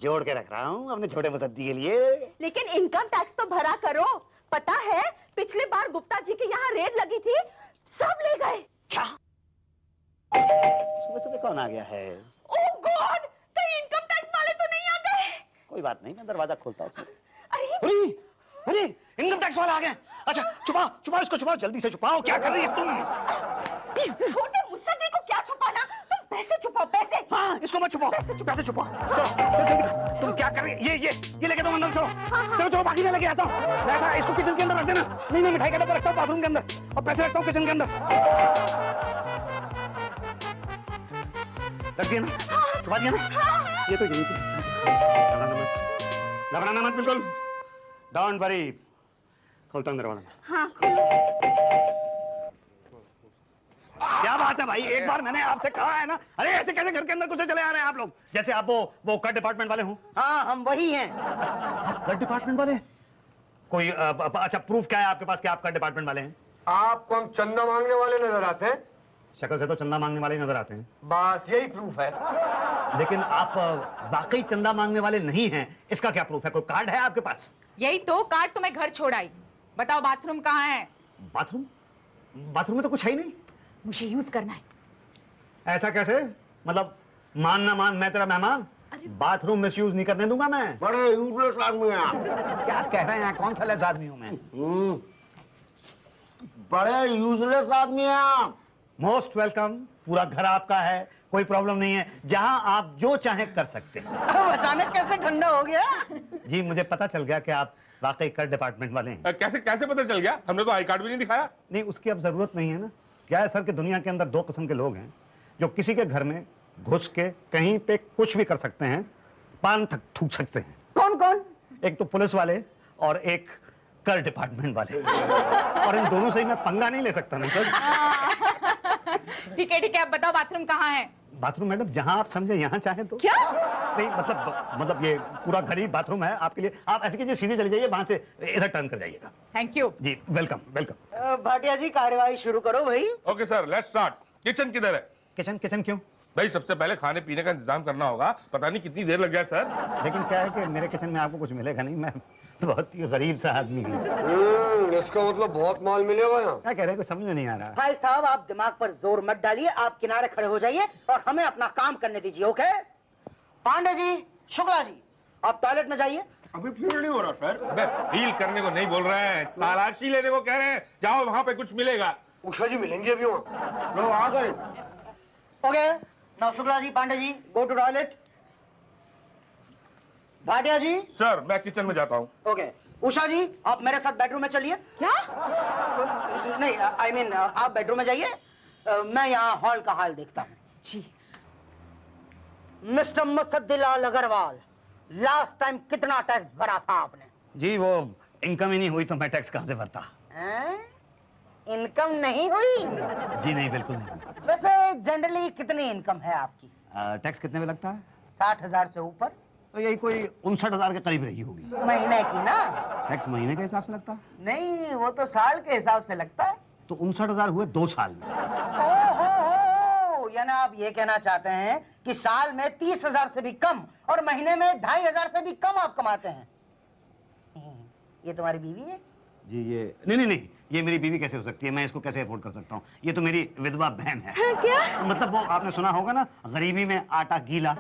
जोड़ के रख रहा हूँ अपने छोटे मुसद्दी के लिए। लेकिन इनकम टैक्स तो भरा करो। पता है पिछली बार गुप्ता जी के यहाँ रेड लगी थी, सब ले गए। क्या? सुबह सुबह कौन आ गया है? ओह गॉड, कहीं इनकम टैक्स वाले तो नहीं आ गए? कोई बात नहीं, मैं दरवाजा खोलता हूँ। अरे अरे इनकम टैक्स वाला आ गया। अच्छा छुपाओ छुपाओ इसको, छुपाओ जल्दी से छुपाओ। क्या कर रही है तुम? छोटे मुसद्दी को क्या छुपाना, तुम पैसे छुपाओ पैसे। हाँ इसको मत छुपाओ, पैसे छुपाओ। चलो तुम क्या कर रही है? ये लेके तुम अंदर चलो। चलो चलो बाकी मैं लेके आता हूँ। ऐसा इसको किचन के अंदर रख देना। नहीं मैं मिठाई का डब्बा रखता हूँ बाथरूम के अंदर और पैसे रखता हूँ किचन के अंदर। रख दिया ना? छुपा दिया ना? ये तो यही थी। घबराना मत बिल्कुल। Don't worry. खोलता हूँ दरवाजा। हाँ खोलो। क्या बात है भाई, एक बार मैंने आपसे कहा है ना। अरे ऐसे कैसे घर के अंदर घुसे चले आ रहे हैं आप लोग? जैसे आप वो कर डिपार्टमेंट वाले हो। हाँ हम वही हैं। कर डिपार्टमेंट वाले? कोई अच्छा प्रूफ क्या है आपके पास कि आप कर डिपार्टमेंट वाले हैं? आपको हम चंदा मांगने वाले नजर आते हैं। शक्ल से तो चंदा मांगने वाले नजर आते हैं। बस यही प्रूफ है। लेकिन आप वाकई चंदा मांगने वाले नहीं हैं, इसका क्या प्रूफ है? कोई कार्ड है आपके पास? यही तो कार्ड तो मैं घर छोड़ आई। बताओ बाथरूम कहाँ है? बाथरूम? बाथरूम में तो कुछ है ही नहीं। मुझे यूज करना है। ऐसा कैसे? मतलब मान ना मान मैं तेरा मेहमान? बाथरूम मिस यूज नहीं करने दूंगा मैं। बड़े यूजलेस आदमी हैं आप। क्या कह रहे हैं? कौन सा लेस आदमी हूं मैं? बड़े यूजलेस आदमी हैं आप। Most welcome. पूरा घर आपका है, कोई प्रॉब्लम नहीं है। जहां आप जो चाहे कर सकते हैं। अचानक कैसे ठंडा हो गया? जी मुझे पता चल गया कि आप वाकई कर डिपार्टमेंट वाले हैं। कैसे कैसे पता चल गया? हमने तो आई कार्ड भी नहीं दिखाया। नहीं उसकी अब जरूरत नहीं है ना। क्या है सर कि दुनिया के अंदर दो किस्म के लोग हैं जो किसी के घर में घुस के कहीं पे कुछ भी कर सकते हैं, पान तक थूक सकते हैं। कौन कौन? एक तो पुलिस वाले और एक कर डिपार्टमेंट वाले। और इन दोनों से ही मैं पंगा नहीं ले सकता ना सर। ठीक है अब बताओ बाथरूम कहाँ है? बाथरूम मैडम जहां आप समझे, यहां चाहे तो। क्या? नहीं मतलब ये पूरा घर ही बाथरूम है आपके लिए। आप ऐसे कीजिए सीधे चले जाइए, वहां से इधर टर्न कर जाइएगा। Thank you. जी वेलकम वेलकम। भाटिया जी कार्यवाही शुरू करो भाई। Okay sir let's start. Kitchen किधर है? किचन किचन क्यों? भाई सबसे पहले खाने पीने का इंतजाम करना होगा। पता नहीं कितनी देर लग जाए सर। लेकिन क्या है कि मेरे किचन में आपको कुछ मिलेगा नहीं। मैं बहुत ही गरीब सा आदमी हूँ। इसका मतलब बहुत माल मिलेगा यहाँ। क्या कह रहे हैं? कुछ समझ में नहीं आ रहा। भाई साहब आप दिमाग पर जोर मत डालिए, आप किनारे खड़े हो जाइए और हमें अपना काम करने दीजिए। ओके पांडे जी, शुक्ला जी, आप टॉयलेट में जाइए। अभी फील नहीं हो रहा सर। अबे फील करने को नहीं बोल रहे हैं, तलाशी लेने को कह रहे हैं। जाओ वहां पे कुछ मिलेगा। उषा जी मिलेंगे अभी वहाँ। लोग आ गए। Okay now Shukla ji, Pandey ji go to toilet. Bhatia ji. Sir मैं किचन में जाता हूँ। ओके उषा जी आप मेरे साथ बेडरूम में चलिए। क्या? नहीं आई मीन आप बेडरूम में जाइए, मैं यहाँ हॉल का हाल देखता हूँ। जी। Mister Musaddilal Agarwal, last time कितना टैक्स भरा था आपने? जी वो इनकम ही नहीं हुई तो मैं टैक्स कहाँ से भरता? इनकम नहीं हुई? जी नहीं बिल्कुल नहीं। वैसे जनरली कितनी इनकम है आपकी? टैक्स कितने में लगता है? 60,000 से ऊपर? तो यही कोई 59,000 के करीब रही होगी। महीने की ना? टैक्स महीने के हिसाब से लगता है? नहीं वो तो साल के हिसाब से लगता है। तो 59,000 हुए 2 साल में। ओहो, यानी आप ये कहना चाहते हैं कि साल में 30,000 से भी कम और महीने में 2,500 से भी कम आप कमाते हैं। ये तुम्हारी बीवी है? जी ये नहीं ये मेरी बीवी कैसे हो सकती है? मैं इसको कैसे अफोर्ड कर सकता हूँ? ये तो मेरी विधवा बहन है। क्या? मतलब वो आपने सुना होगा ना, गरीबी में आटा गीला।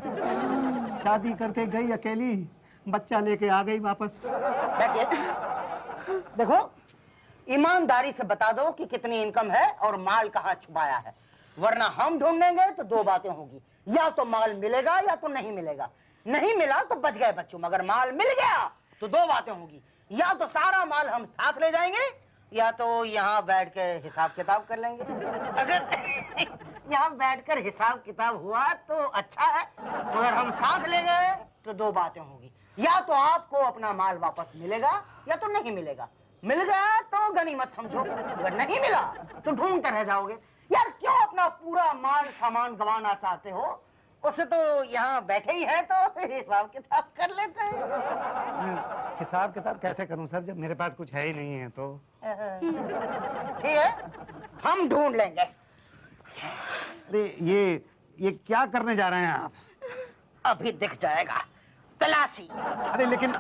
शादी करके गई अकेली, बच्चा लेके आ गई वापस। बैठिए। देखो ईमानदारी से बता दो कि कितनी इनकम है और माल कहाँ छुपाया है, वरना हम ढूंढेंगे तो दो बातें होगी, या तो माल मिलेगा या तो नहीं मिलेगा। नहीं मिला तो बच गए बच्चों, मगर माल मिल गया तो दो बातें होगी, या तो सारा माल हम साथ ले जाएंगे या तो यहाँ बैठ के हिसाब किताब कर लेंगे। अगर यहाँ बैठकर हिसाब किताब हुआ तो अच्छा है, मगर हम साथ ले गए तो दो बातें होगी, या तो आपको अपना माल वापस मिलेगा या तो नहीं मिलेगा। मिल गया तो गनीमत समझो, अगर नहीं मिला तो ढूंढते रह जाओगे। यार क्यों अपना पूरा माल सामान गंवाना चाहते हो? उसे तो यहाँ बैठे ही है तो हिसाब किताब कर लेते हैं। हिसाब किताब कैसे करूं सर जब मेरे पास कुछ है ही नहीं है? तो ठीक है हम ढूंढ लेंगे। अरे ये क्या करने जा रहे हैं आप? अभी दिख जाएगा। तलाशी। अरे लेकिन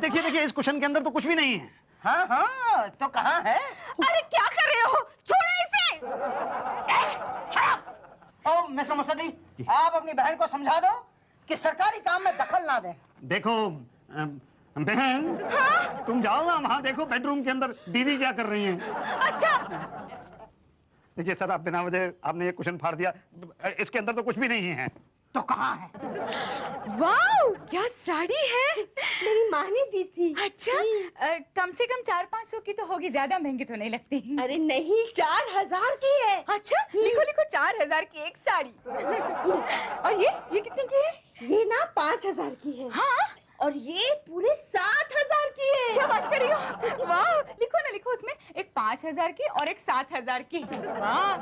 देखिए देखिए, इस क्वेश्चन के अंदर तो कुछ भी नहीं है। हाँ हाँ, तो कहाँ है? अरे क्या कर रहे हो, छोड़ो इसे। ओ मिस्टर मुस्तदी, आप अपनी बहन को समझा दो कि सरकारी काम में दखल ना दें। देखो बहन, तुम जाओ ना वहाँ, देखो बेडरूम के अंदर दीदी क्या कर रही हैं। अच्छा, देखिए सर, आप बिना वजह आपने ये क्वेश्चन फाड़ दिया, इसके अंदर तो कुछ भी नहीं है। तो कहाँ है? वाओ, क्या साड़ी है। मेरी माँ ने दी थी। अच्छा, कम से कम 400-500 की तो होगी, ज्यादा महंगी तो नहीं लगती। अरे नहीं, 4000 की है। अच्छा, लिखो लिखो, 4000 की एक साड़ी। और ये कितने की है? ये ना 5000 की है। हाँ, और ये पूरे 7000 की है। क्या बात कर रही हो? वाह, लिखो ना, लिखो उसमें एक 5000 की और एक 7000 की। वाह,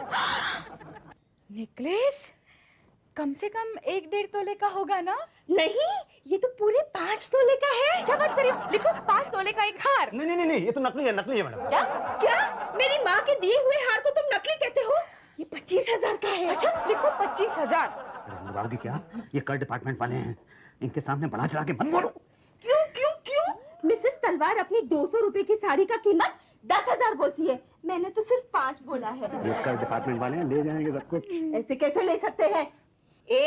नेकलेस कम से कम 1-1.5 तोले का होगा ना? नहीं, ये तो पूरे 5 तोले का है। क्या बात कर रही हो? लिखो 5 तोले का एक हार। नहीं नहीं नहीं, ये तो नकली है, नकली है मैडम। क्या क्या मेरी माँ के दिए हुए हार को तुम नकली कहते हो? ये 25,000 का है। अच्छा, लिखो 25,000। अरे बाबू की क्या, ये कर डिपार्टमेंट वाले हैं, इनके सामने बढ़ा चढ़ा के मत बोलो। क्यों क्यों क्यों? मिसेस तलवार अपनी 200 रुपए की साड़ी का कीमत 10,000 बोलती है, मैंने तो सिर्फ 5 बोला है। ये कर डिपार्टमेंट वाले हैं, ले जाएंगे सब कुछ। ऐसे कैसे ले सकते हैं? ए,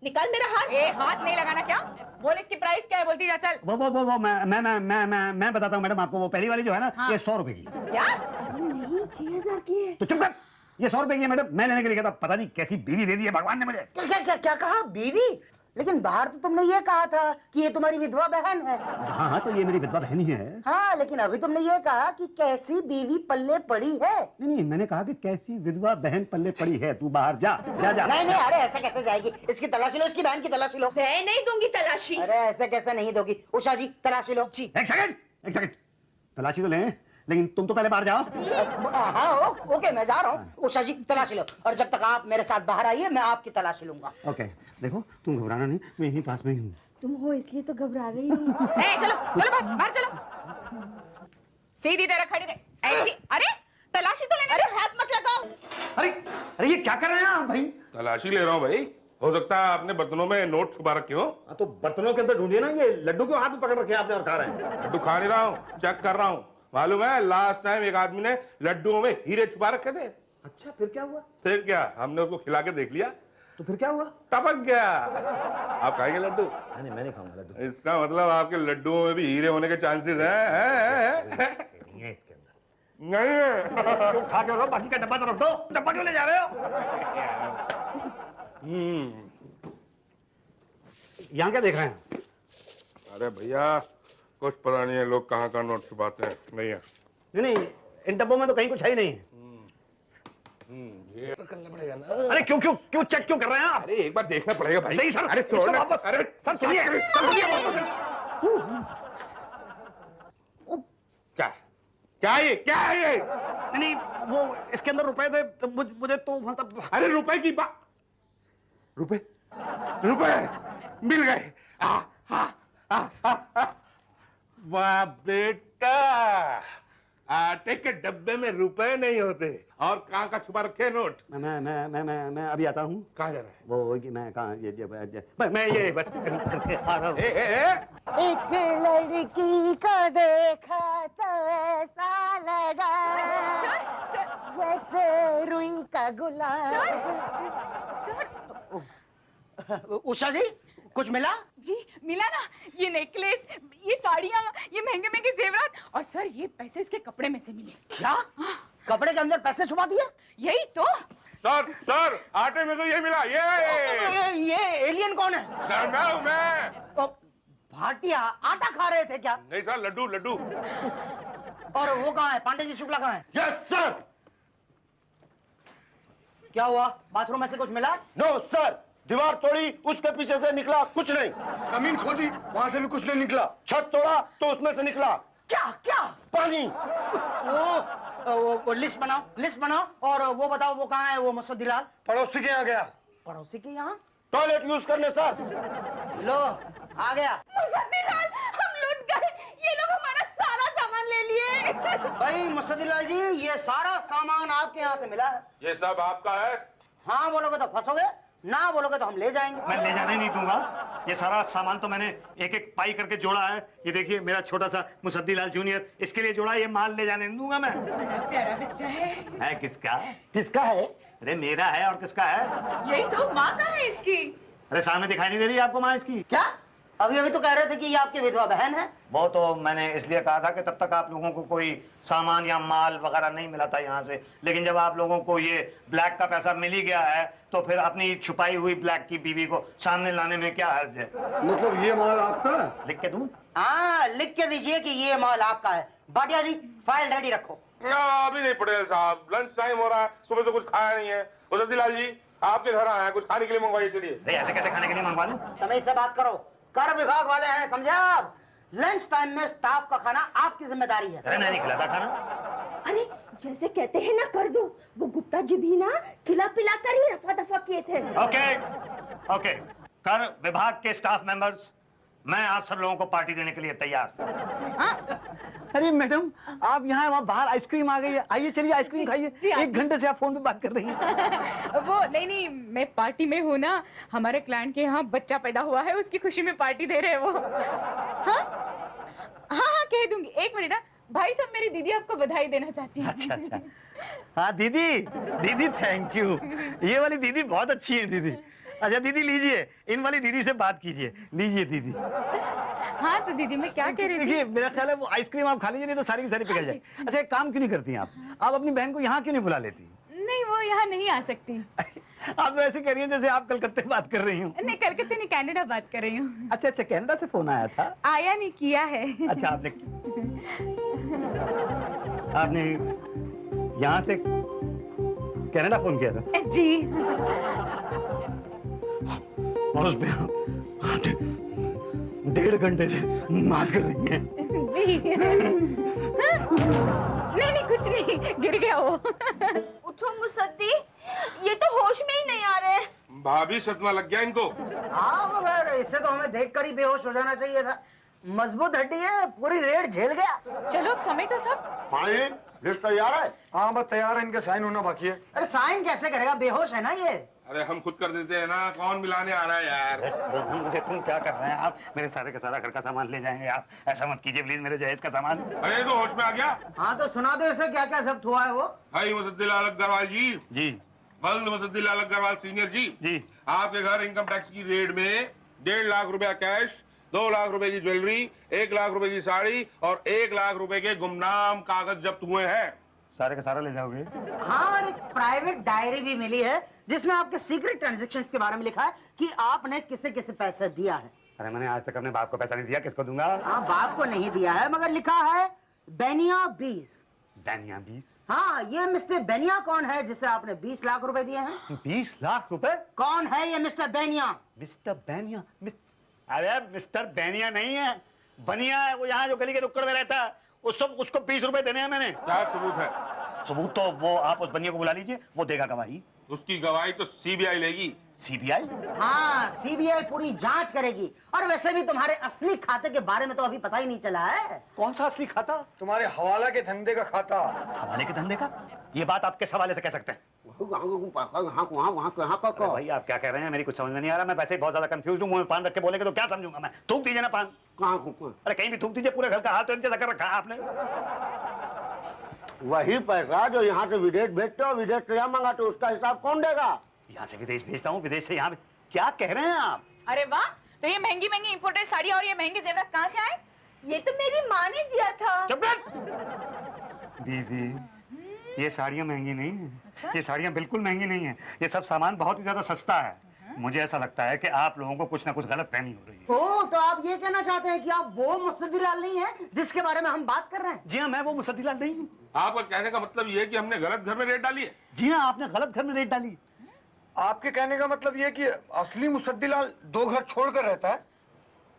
निकाल मेरा हाथ। हाथ नहीं लगाना। क्या बोल, इसकी प्राइस क्या है? बोलती जा, चल। वो मैं बताता हूँ मैडम आपको, वो पहली वाली जो है ना, हाँ। ये 100 रुपए की। क्या? नहीं, 6,000 की है। तो चुप कर, ये 100 रुपए की है मैडम, मैं लेने के लिए कहता, पता नहीं कैसी बीवी दे दी है भगवान ने मुझे। क्या कहा? बीवी? लेकिन बाहर तो तुमने ये कहा था कि ये तुम्हारी विधवा बहन है। हाँ हाँ, तो ये मेरी विधवा बहन ही है। हाँ, लेकिन अभी तुमने ये कहा कि कैसी बीवी पल्ले पड़ी है। नहीं नहीं, मैंने कहा कि कैसी विधवा बहन पल्ले पड़ी है। तू बाहर जा जा जा। नहीं, अरे ऐसा कैसे जाएगी? इसकी तलाशी लो, इसकी बहन की तलाशी लो। मैं नहीं दूंगी तलाशी। अरे ऐसे कैसे नहीं दोगी? उषा जी, तलाशी लो। जी। एक सेकंड, तलाशी तो लें, लेकिन तुम तो पहले बाहर जाओ। हाँ, ओके, मैं जा रहा हूँ। उषा जी, तलाशी लो, और जब तक आप मेरे साथ बाहर आइए, मैं आपकी तलाशी लूंगा। ओके, देखो तुम घबराना नहीं, मैं यहीं पास में ही हूँ। तुम हो इसलिए तो घबरा रही हूँ। चलो चलो, बाहर चलो। सीधी तरह खड़ी रहे ऐसी। अरे तलाशी तो लेने। अरे हाथ मत लगाओ। अरे अरे, ये क्या कर रहे हैं आप भाई? तलाशी ले रहा हूँ भाई, हो सकता है आपने बर्तनों में नोट छुपा रखे हो। तो बर्तनों के अंदर ढूंढिए ना, ये लड्डू क्यों हाथ में पकड़ रखे आपने और खा रहे हैं? लड्डू खा नहीं रहा हूँ, चेक कर रहा हूँ। मालूम है, लास्ट टाइम एक आदमी ने लड्डुओं में हीरे छुपा रखे थे। अच्छा, फिर क्या हुआ? फिर क्या, हमने उसको खिला के देख लिया, तो फिर क्या हुआ? टपक गया। आप खाएंगे लड्डू? नहीं, मैं नहीं खाऊंगा लड्डू। इसका मतलब आपके लड्डुओं में भी हीरे होने के चांसेस हैं? नहीं है इसके अंदर। नहीं है। क्यों खा के रहो, बाकी का डब्बा तो रख दो। डब्बा क्यों ले जा रहे हो? यहाँ क्या देख रहे हैं? अरे भैया, कुछ पता नहीं है लोग कहाँ का नोट छुपाते हैं। नहीं है। नहीं, इन डब्बों में तो कहीं कुछ है ही नहीं है। ये तो करना पड़ेगा ना। अरे क्यों क्यों क्यों चेक क्यों कर रहे हैं आप? अरे एक बार देखना पड़ेगा भाई। नहीं सर, अरे इसको छोड़ ना। वापस। अरे सर सुनिए, क्या है ये? क्या है ये? नहीं, वो इसके अंदर रुपए थे, तो मुझे तो मतलब। अरे रुपए की बात, रुपए मिल गए। वाह बेटा, आटे के डब्बे में रुपए नहीं होते, और कहाँ का छुपा रखे नोट? मैं अभी आता हूँ। कहाँ जा रहा है? वो कि मैं कहाँ मैं ये बस करके आ रहा हूँ। एक लड़की को देखा तो ऐसा लगा जैसे रुई का गुलाब। उषा जी, कुछ मिला? जी मिला ना, ये नेकलेस, ये साड़ियाँ, ये महंगे महंगे जेवरात, और सर ये पैसे इसके कपड़े में से मिले। क्या? कपड़े के अंदर पैसे छुपा दिए? यही तो। सर आटे में तो ये मिला। ये एलियन कौन है? मैं भाटिया आटा खा रहे थे क्या? नहीं सर, लड्डू। और वो कहाँ है? पांडे जी शुक्ला कहाँ है? Yes sir. क्या हुआ? बाथरूम में से कुछ मिला? नो सर, दीवार तोड़ी, उसके पीछे से निकला कुछ नहीं। जमीन खोदी, वहां से भी कुछ नहीं निकला। छत तोड़ा तो उसमें से निकला क्या? पानी। वो लिस्ट बनाओ और वो बताओ वो कहाँ है वो मुसद्दीलाल? पड़ोसी के यहाँ गया, पड़ोसी के यहाँ? टॉयलेट यूज करने सर। लो, आ गया। मुसद्दीलाल, हम लूट गए, ये लोग हमारा सारा सामान ले लिए। भाई मुसद्दीलाल जी, ये सारा सामान आपके यहाँ से मिला है। ये सब आपका है? हाँ बोलोगे तो फंसोगे, ना बोलोगे तो हम ले जाएंगे। मैं ले जाने नहीं दूंगा। ये सारा सामान तो मैंने एक एक पाई करके जोड़ा है। ये देखिए मेरा छोटा सा मुसद्दीलाल जूनियर, इसके लिए जोड़ा। ये माल ले जाने नहीं दूंगा मैं। बड़ा प्यारा बच्चा है किसका? किसका है? अरे मेरा है, और किसका है? यही तो माँ का है इसकी। अरे सामने दिखाई नहीं दे रही आपको माँ इसकी? क्या अभी अभी तो कह रहे थे कि ये आपकी विधवा बहन है। वो तो मैंने इसलिए कहा था कि तब तक आप लोगों को कोई सामान या माल वगैरह नहीं मिला था यहाँ से, लेकिन जब आप लोगों को ये ब्लैक का पैसा मिल ही गया है तो फिर अपनी छुपाई हुई ब्लैक की बीवी को सामने लाने में क्या हर्ज है? मतलब ये माल आपका है? लिख के दूं? हाँ, लिख के दीजिए कि ये माल आपका है। भाटिया जी फाइल रेडी रखो। अभी नहीं पटेल साहब, लंच टाइम हो रहा है, सुबह से कुछ खाया नहीं है। मुसद्दीलाल जी आपके घर आए हैं, कुछ खाने के लिए मंगवाइए। चलिए। अरे ऐसे कैसे खाने के लिए मंगवा लूं? तमीज से बात करो, कर विभाग वाले हैं, समझे आप? लंच टाइम में स्टाफ का खाना आपकी जिम्मेदारी है। अरे मैं नहीं खिलाता खाना। अरे जैसे कहते हैं ना कर दो, वो गुप्ता जी भी ना खिला पिला कर ही रफा दफा किए थे। ओके ओके, कर विभाग के स्टाफ मेंबर्स, मैं आप सब लोगों को पार्टी देने के लिए तैयार। अरे मैडम, आप यहाँ वहाँ बाहर आइसक्रीम आ गई है, आइए चलिए आइसक्रीम खाइए। जी, 1 घंटे से आप फोन पे बात कर रही हैं। वो नहीं, मैं पार्टी में हूँ ना। हमारे क्लाइंट के यहाँ बच्चा पैदा हुआ है, उसकी खुशी में पार्टी दे रहे हैं वो। हाँ हाँ कह दूंगी। 1 मिनट ना भाई साहब, मेरी दीदी आपको बधाई देना चाहती है। अच्छा अच्छा, हाँ दीदी, दीदी थैंक यू। ये वाली दीदी बहुत अच्छी है दीदी। अच्छा दीदी लीजिए, इन वाली दीदी से बात कीजिए। लीजिए दीदी। हाँ तो दीदी मैं क्या कह रही थी? देखिए मेरा ख्याल है वो आइसक्रीम आप खा लीजिए, नहीं तो सारी की सारी पिघल जाए। अच्छा एक काम क्यों नहीं करती आप अपनी बहन को यहाँ क्यों नहीं बुला लेती? नहीं, वो यहाँ नहीं आ सकती। आप तो ऐसे कह रही हैं जैसे आप कलकत्ते बात कर रही हूँ। नहीं, कलकत्ते नहीं, कनाडा बात कर रही हूँ। अच्छा अच्छा, कनाडा से फोन आया था? आया नहीं, किया है। अच्छा आपने यहाँ से कनाडा फोन किया था? जी। और उस पे आप 1.5 घंटे से बात कर रही हैं? जी। नहीं कुछ नहीं, गिर गया वो। उठो मुसद्दी, ये तो होश में ही नहीं आ रहे। भाभी सदमा लग गया इनको। हाँ मगर इसे तो हमें देखकर ही बेहोश हो जाना चाहिए था। मजबूत हड्डी है, पूरी रेड झेल गया। चलो अब समेटो सब। फाइन, लिस्ट तैयार है? हाँ बस तैयार है, इनके साइन होना बाकी है। अरे साइन कैसे करेगा, बेहोश है ना ये। अरे हम खुद कर देते हैं ना, कौन मिलाने आ रहा है यार? मुझे तुम क्या कर रहे हैं आप? मेरे सारे का सारा घर का सामान ले जाएंगे आप। ऐसा मत कीजिए प्लीज, मेरे जहेज का सामान। अरे तो होश में आ गया। हाँ तो सुना दो इसे क्या क्या जब्त हुआ है वो। भाई मुसद्दीलाल अग्रवाल जी, जी बल्द मुसद्दीलाल अग्रवाल सीनियर जी, जी। आपके घर इनकम टैक्स की रेड में 1.5 लाख रुपया कैश, 2 लाख रुपए की ज्वेलरी, 1 लाख रुपए की साड़ी और 1 लाख रुपए के गुमनाम कागज जब्त हुए हैं। सारे का सारा ले जाओगे? हाँ, और एक प्राइवेट डायरी भी मिली है जिसमें आपके सीक्रेट ट्रांजैक्शंस के बारे में लिखा है कि आपने किसे किसे पैसा दिया है। अरे मैंने आज तक अपने बाप को पैसा नहीं दिया, किसको दूंगा? हाँ, बाप को नहीं दिया है मगर लिखा है बेनिया 20। बेनिया 20? हाँ, ये मिस्टर बेनिया कौन है जिसे आपने 20 लाख रुपए दिए हैं? 20 लाख रुपए? कौन है ये मिस्टर बेनिया? मिस्टर बेनिया? अरे मिस्टर बेनिया नहीं है, बनिया है। वो यहाँ जो गली के नुक्कड़ में रहता है, उसको 20 रुपए देने हैं मैंने। क्या सबूत है? सबूत तो वो आप उस बनिया को बुला लीजिए, वो देगा गवाही। उसकी गवाही तो सीबीआई लेगी। सीबीआई? हाँ, सीबीआई पूरी जांच करेगी। और वैसे भी तुम्हारे असली खाते के बारे में तो अभी पता ही नहीं चला है। कौन सा असली खाता? तुम्हारे हवाला के धंधे का खाता। हवाले के धंधे का? ये बात आप किस हवाले से कह सकते हैं? अरे भाई आप क्या कह रहे हैं, मेरी कुछ समझ में नहीं आ रहा। मैं वैसे ही बहुत ज्यादा कंफ्यूज हूँ। मुंह में पान रख के बोलेंगे तो क्या समझूंगा मैं? थूक दीजिए ना पान। अरे कहीं भी थूक दीजिए, पूरे घर का हाल तो एक जैसा कर रखा है आपने। वही पैसा जो यहाँ से विदेश भेजते हो, विदेश से यहाँ मंगाते हो, उसका हिसाब कौन देगा? यहाँ से विदेश भेजता हूँ, विदेश से यहाँ। क्या कह रहे हैं आप? अरे वाह, तो ये महंगी महंगी इंपोर्टेड साड़ी और ये महंगे जेवरात कहाँ से आए? ये तो मेरी माँ ने दिया था। चुप कर। दीदी, ये साड़ियाँ महंगी नहीं हैं। अच्छा? ये साड़ियाँ बिल्कुल महंगी नहीं हैं। ये सब सामान बहुत ही ज्यादा सस्ता है। मुझे ऐसा लगता है कि आप लोगों को कुछ ना कुछ गलत फहमी हो रही है। ओ, तो आप ये कहना चाहते हैं कि आप वो मुसद्दीलाल नहीं है जिसके बारे में हम बात कर रहे हैं? जी हाँ, मैं वो मुसद्दीलाल नहीं हूँ। आपका कहने का मतलब ये है कि हमने गलत घर में रेड डाली है? जी हाँ, आपने गलत घर में रेट डाली। आपके कहने का मतलब ये कि असली मुसद्दीलाल 2 घर छोड़कर रहता है?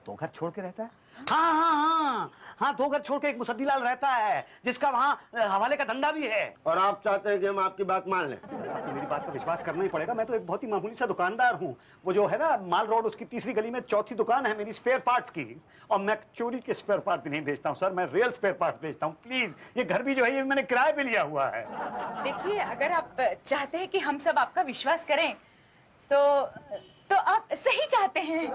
2 घर छोड़ के रहता है? हाँ हाँ हाँ हाँ, 2 घर छोड़ के एक मुसद्दीलाल रहता है जिसका वहाँ हवाले का धंधा भी है। और आप चाहते हैं कि हम आपकी बात मान लें? सर, आपको मेरी बात पर विश्वास करना ही पड़ेगा। मैं तो एक बहुत ही मामूली सा दुकानदार हूँ। वो जो है ना माल रोड, उसकी तीसरी गली में चौथी दुकान है मेरी स्पेयर पार्ट्स की। और मैं चोरी के स्पेयर पार्ट भी नहीं बेचता हूँ सर, मैं रियल स्पेयर पार्ट्स बेचता हूँ। प्लीज, ये घर भी जो है ये मैंने किराए पे लिया हुआ है। देखिए, अगर आप चाहते हैं कि हम सब आपका विश्वास करें तो तो आप सही चाहते हैं।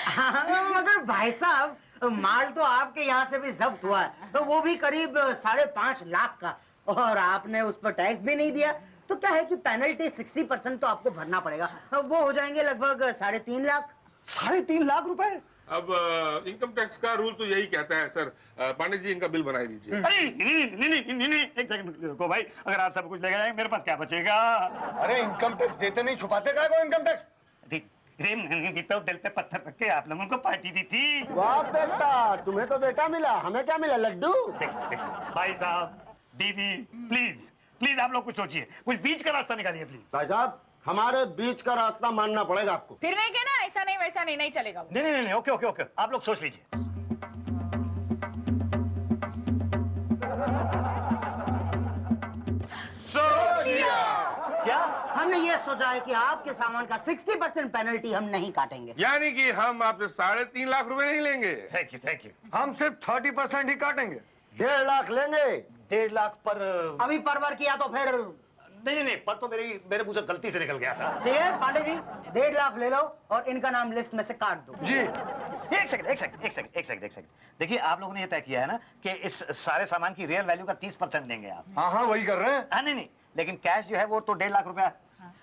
हाँ, मगर भाई साहब माल तो आपके यहाँ से भी जब्त हुआ है, तो वो भी करीब 5.5 लाख का, और आपने उस पर टैक्स भी नहीं दिया, तो क्या है कि पेनल्टी 60% तो आपको भरना पड़ेगा, वो हो जाएंगे लगभग 3.5 लाख। 3.5 लाख रुपए? अब इनकम टैक्स का रूल तो यही कहता है सर। पांडे जी इनका बिल बनाई दीजिए। अरे नहीं, एक सेकंड रुको भाई, अगर आप सब कुछ लेकर जाएंगे मेरे पास क्या बचेगा? अरे इनकम टैक्स देते नहीं, छुपाते क्या को इनकम टैक्स? मैंने तो दिल पे पत्थर रख के आप लोगों को पार्टी दी थी। वाह बेटा, तुम्हें तो बेटा मिला, हमें क्या मिला? लड्डू। देख, भाई साहब, दीदी, प्लीज आप लोग कुछ सोचिए, कुछ बीच का रास्ता निकालिए प्लीज। भाई साहब, हमारे बीच का रास्ता मानना पड़ेगा आपको। फिर नहीं कहना ऐसा नहीं वैसा नहीं, नहीं चलेगा वो। नहीं, ओके, आप लोग सोच लीजिए। क्या हमने ये सोचा है कि आपके सामान का 60% पेनल्टी हम नहीं काटेंगे। यानी कि हम आपसे 3.5 लाख रुपए नहीं लेंगे। Thank you. हम सिर्फ 30% ही काटेंगे। 1.5 लाख लेंगे। 1.5 लाख पर? अभी परवर किया तो फिर नहीं, पर तो मेरे मुंह से गलती से निकल गया था। ठीक है पांडे जी, 1.5 लाख ले लो और इनका नाम लिस्ट में से काट दो। जी। एक सेकंड। देखिए, आप लोगों ने ये तय किया है ना कि इस सारे सामान की रियल वैल्यू का 30% लेंगे आप। हाँ, वही कर रहे हैं। नहीं, लेकिन कैश जो है वो तो 1.5 लाख रुपया है।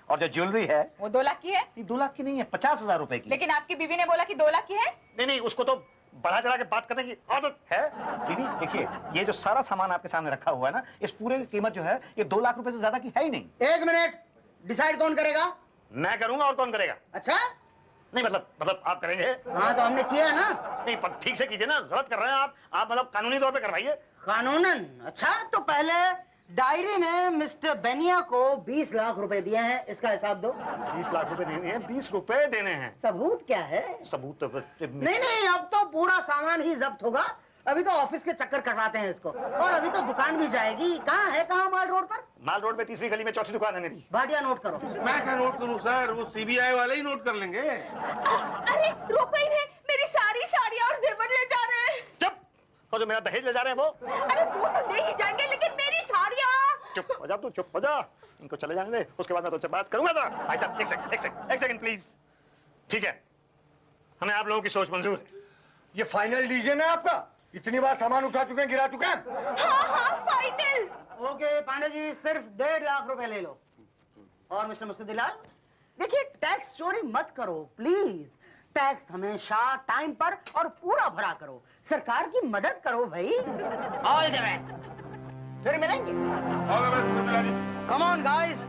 और जो ज्वेलरी है वो 2 लाख की है। ये 2 लाख की नहीं है, 50,000 रुपए की। लेकिन आपकी बीवी ने बोला कि 2 लाख की है। नहीं, उसको तो बढ़ा चढ़ा के बात करने की आदत है। दीदी देखिए, ये जो सारा सामान आपके सामने रखा हुआ है ना, इस पूरे की कीमत जो है ये 2 लाख रुपए से ज्यादा की है ही नहीं। 1 मिनट, डिसाइड कौन करेगा? मैं करूंगा, और कौन करेगा? अच्छा, नहीं मतलब आप करेंगे? हाँ तो हमने किया ना। नहीं, पर ठीक से कीजिए ना, गलत कर रहे हैं आप मतलब कानूनी तौर पे करवाइए। कानूनन? अच्छा, तो पहले डायरी में मिस्टर बेनिया को 20 लाख रुपए दिए हैं, इसका हिसाब दो। 20 लाख रुपए देने हैं, 20 रुपए देने हैं। सबूत क्या है? सबूत नहीं, अब तो पूरा सामान ही जब्त होगा। अभी तो ऑफिस के चक्कर कटवाते हैं इसको, और अभी तो दुकान भी जाएगी। कहाँ माल रोड पर? माल रोड में तीसरी गली में चौथी दुकान है मेरी। भाटिया नोट करो। मैं क्या नोट करूं सर, वो सीबीआई वाले ही नोट कर लेंगे। अरे रोको इन्हें, मेरी सारी साड़ियाँ और जेवर ले जा रहे हैं। चुप! और जो मेरा दहेज ले जा रहे हैं वो? अरे वो तो ले ही जाएंगे, लेकिन मेरी साड़ियाँ। चुप हो जा तू, चुप हो जा। इनको चले जाने दे, उसके बाद मैं तुझसे बात करूंगा जरा। भाई साहब, एक सेकंड प्लीज। ठीक है, हमें आप लोगों की सोच मंजूर है। ये फाइनल डिसीजन है आपका? इतनी बार सामान उठा चुके हैं, गिरा चुके हैं। हाँ, फाइनल। ओके पांडे जी, सिर्फ 1.5 लाख रुपए ले लो। और मिस्टर मुस्तदिलाल, देखिए टैक्स चोरी मत करो प्लीज। टैक्स हमेशा टाइम पर और पूरा भरा करो। सरकार की मदद करो भाई। ऑल द बेस्ट, फिर मिलेंगे। Come on guys.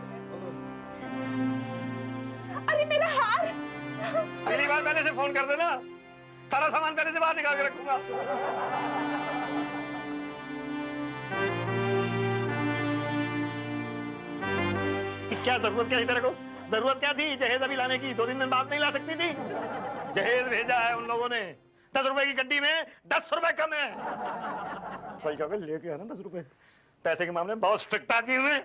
अरे मेरा हार। अगली बार पहले से फोन कर देना, सारा सामान पहले से बाहर निकाल के रखूंगा। क्या जरूरत क्या थी तेरे को? जरूरत क्या थी जहेज अभी लाने की? 2 दिन में बात नहीं ला सकती थी? जहेज भेजा है उन लोगों ने। 10 रुपए की गड्डी में 10 रुपए कम है। कल जाकर लेके आना 10 रुपए। पैसे के मामले में बहुत स्ट्रिक्ट आदमी हूं मैं।